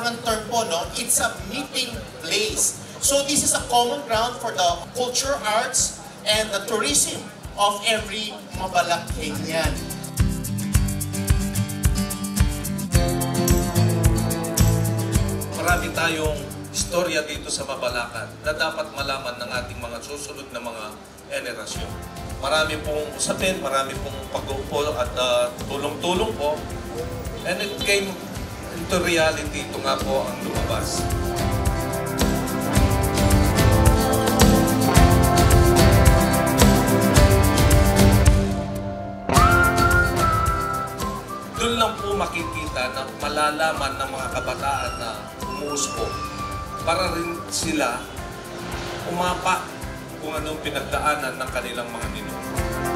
tamang term po, no? It's a meeting place. So this is a common ground for the culture, arts, and the tourism of every Mabalakenyan. Marami tayong istorya dito sa Mabalacan na dapat malaman ng ating mga susunod na mga henerasyon. Marami pong usapin, marami pong pag-uupo at tulong-tulong po. And it came into reality, ito nga po ang lumabas. Doon lang po makikita na malalaman ng mga kabataan na umuuspo para rin sila umapa kung anong pinagdaanan ng kanilang mga ninuno.